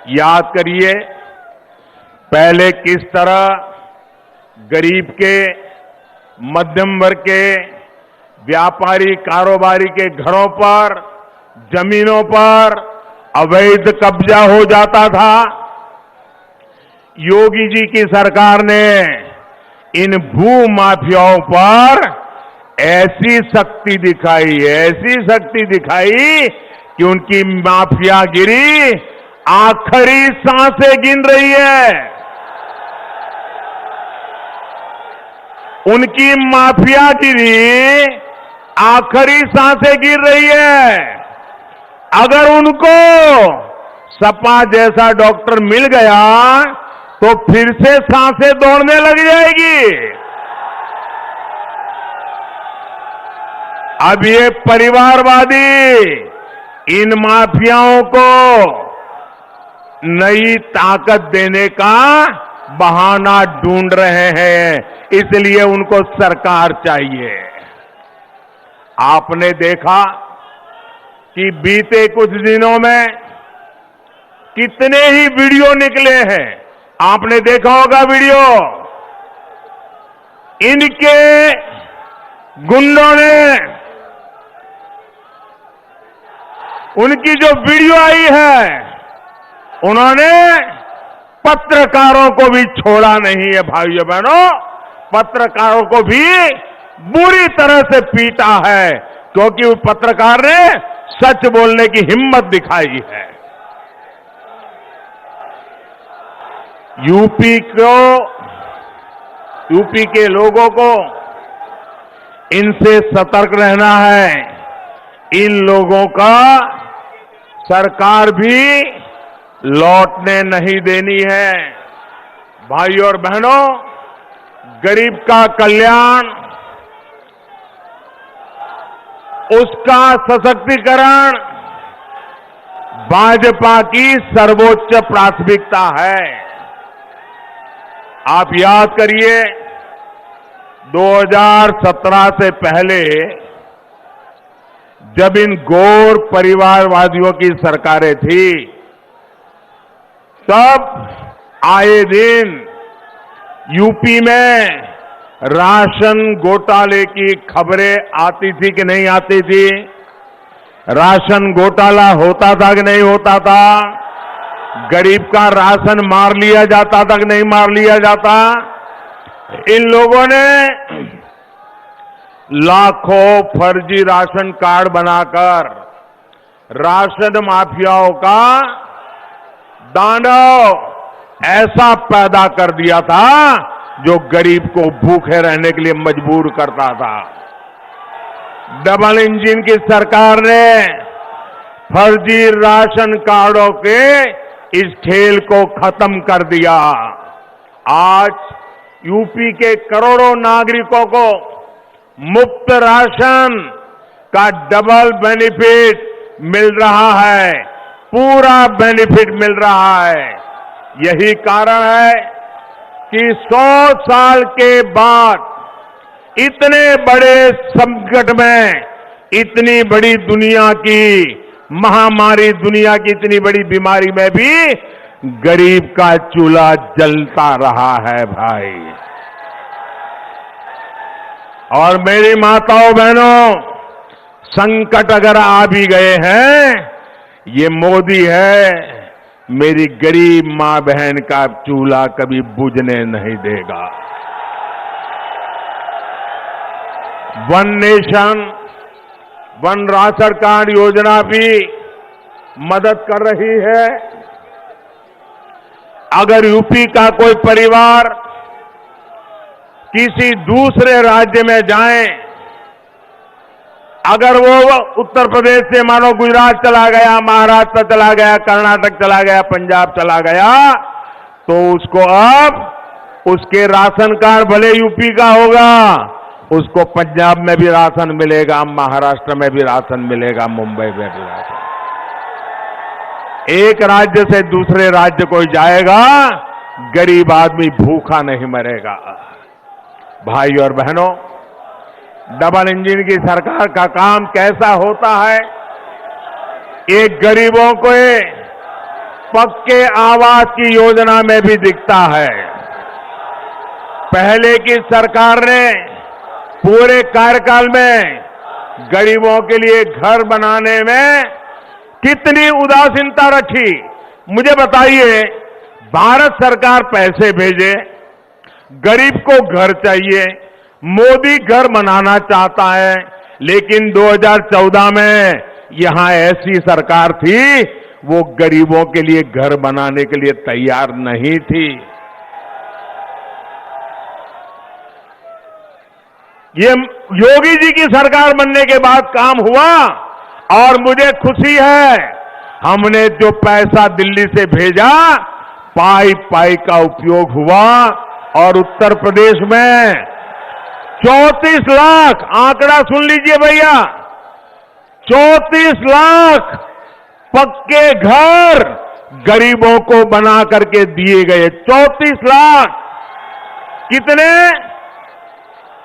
याद करिए, पहले किस तरह गरीब के, मध्यम वर्ग के, व्यापारी कारोबारी के घरों पर, जमीनों पर अवैध कब्जा हो जाता था। योगी जी की सरकार ने इन भू माफियाओं पर ऐसी शक्ति दिखाई कि उनकी माफियागिरी आखिरी सांसें गिन रही है। उनकी माफियागिरी आखिरी सांसें गिर रही है। अगर उनको सपा जैसा डॉक्टर मिल गया तो फिर से सांसें दौड़ने लग जाएगी। अब ये परिवारवादी इन माफियाओं को नई ताकत देने का बहाना ढूंढ रहे हैं, इसलिए उनको सरकार चाहिए। आपने देखा कि बीते कुछ दिनों में कितने ही वीडियो निकले हैं। आपने देखा होगा वीडियो, इनके गुंडों ने, उनकी जो वीडियो आई है, उन्होंने पत्रकारों को भी छोड़ा नहीं है। भाइयों बहनों, पत्रकारों को भी बुरी तरह से पीटा है, क्योंकि उस पत्रकार ने सच बोलने की हिम्मत दिखाई है। यूपी के लोगों को इनसे सतर्क रहना है। इन लोगों का सरकार भी लौटने नहीं देनी है। भाइयों और बहनों, गरीब का कल्याण, उसका सशक्तिकरण भाजपा की सर्वोच्च प्राथमिकता है। आप याद करिए, 2017 से पहले जब इन घोर परिवारवादियों की सरकारें थी, तब आए दिन यूपी में राशन घोटाले की खबरें आती थी कि नहीं आती थी? राशन घोटाला होता था कि नहीं होता था? गरीब का राशन मार लिया जाता था कि नहीं मार लिया जाता? इन लोगों ने लाखों फर्जी राशन कार्ड बनाकर राशन माफियाओं का दांडव ऐसा पैदा कर दिया था जो गरीब को भूखे रहने के लिए मजबूर करता था। डबल इंजन की सरकार ने फर्जी राशन कार्डों के इस खेल को खत्म कर दिया। आज यूपी के करोड़ों नागरिकों को मुफ्त राशन का डबल बेनिफिट मिल रहा है, पूरा बेनिफिट मिल रहा है। यही कारण है कि 100 साल के बाद इतने बड़े संकट में, इतनी बड़ी दुनिया की महामारी, दुनिया की इतनी बड़ी बीमारी में भी गरीब का चूल्हा जलता रहा है भाई। और मेरी माताओं बहनों, संकट अगर आ भी गए हैं, ये मोदी है, मेरी गरीब मां बहन का चूल्हा कभी बुझने नहीं देगा। One nation one ration card योजना भी मदद कर रही है। अगर यूपी का कोई परिवार किसी दूसरे राज्य में जाए, अगर वो उत्तर प्रदेश से मानो गुजरात चला गया, महाराष्ट्र चला गया, कर्नाटक चला गया, पंजाब चला गया, तो उसको अब उसके राशन कार्ड भले यूपी का होगा, उसको पंजाब में भी राशन मिलेगा, महाराष्ट्र में भी राशन मिलेगा, मुंबई में भी राशन। एक राज्य से दूसरे राज्य कोई जाएगा, गरीब आदमी भूखा नहीं मरेगा। भाई और बहनों, डबल इंजन की सरकार का काम कैसा होता है? एक गरीबों को पक्के आवास की योजना में भी दिखता है। पहले की सरकार ने पूरे कार्यकाल में गरीबों के लिए घर बनाने में कितनी उदासीनता रखी। मुझे बताइए, भारत सरकार पैसे भेजे, गरीब को घर चाहिए, मोदी घर बनाना चाहता है, लेकिन 2014 में यहां ऐसी सरकार थी वो गरीबों के लिए घर बनाने के लिए तैयार नहीं थी। ये योगी जी की सरकार बनने के बाद काम हुआ और मुझे खुशी है, हमने जो पैसा दिल्ली से भेजा पाई पाई का उपयोग हुआ और उत्तर प्रदेश में 34 लाख, आंकड़ा सुन लीजिए भैया, 34 लाख पक्के घर गरीबों को बना करके दिए गए। 34 लाख। कितने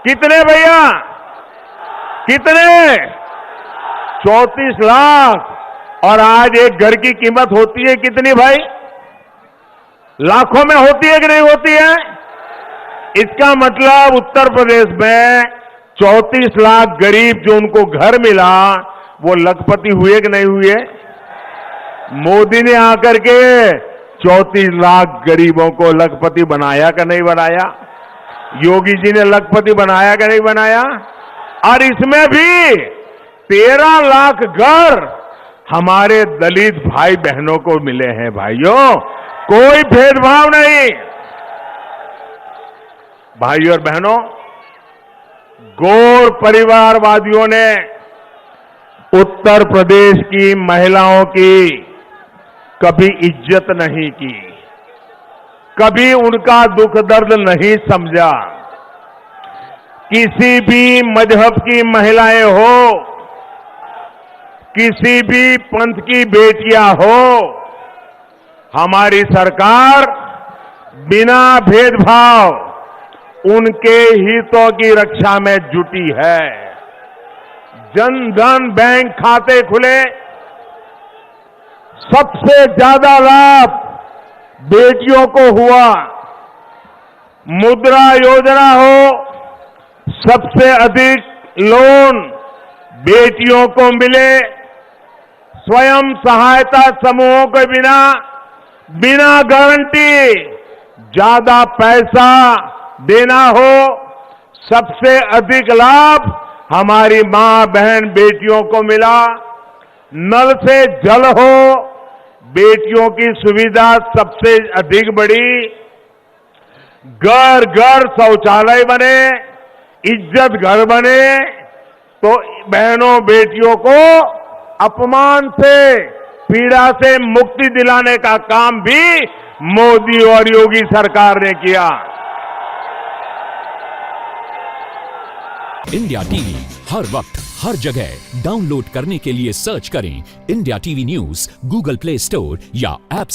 कितने भैया, कितने? 34 लाख। और आज एक घर की कीमत होती है कितनी भाई? लाखों में होती है कि नहीं होती है? इसका मतलब उत्तर प्रदेश में 34 लाख गरीब जो उनको घर मिला वो लखपति हुए कि नहीं हुए? मोदी ने आकर के 34 लाख गरीबों को लखपति बनाया कि नहीं बनाया? योगी जी ने लखपति बनाया कि नहीं बनाया? और इसमें भी 13 लाख घर हमारे दलित भाई बहनों को मिले हैं। भाइयों, कोई भेदभाव नहीं। भाइयों और बहनों, गौर परिवारवादियों ने उत्तर प्रदेश की महिलाओं की कभी इज्जत नहीं की, कभी उनका दुख दर्द नहीं समझा। किसी भी मजहब की महिलाएं हो, किसी भी पंथ की बेटियां हो, हमारी सरकार बिना भेदभाव उनके हितों की रक्षा में जुटी है। जन धन बैंक खाते खुले, सबसे ज्यादा लाभ बेटियों को हुआ। मुद्रा योजना हो, सबसे अधिक लोन बेटियों को मिले। स्वयं सहायता समूहों के बिना गारंटी ज्यादा पैसा देना हो, सबसे अधिक लाभ हमारी मां बहन बेटियों को मिला। नल से जल हो, बेटियों की सुविधा सबसे अधिक बढ़ी। घर घर शौचालय बने, इज्जत घर बने, तो बहनों बेटियों को अपमान से, पीड़ा से मुक्ति दिलाने का काम भी मोदी और योगी सरकार ने किया। इंडिया टीवी हर वक्त हर जगह डाउनलोड करने के लिए सर्च करें India TV news Google play store या ऐप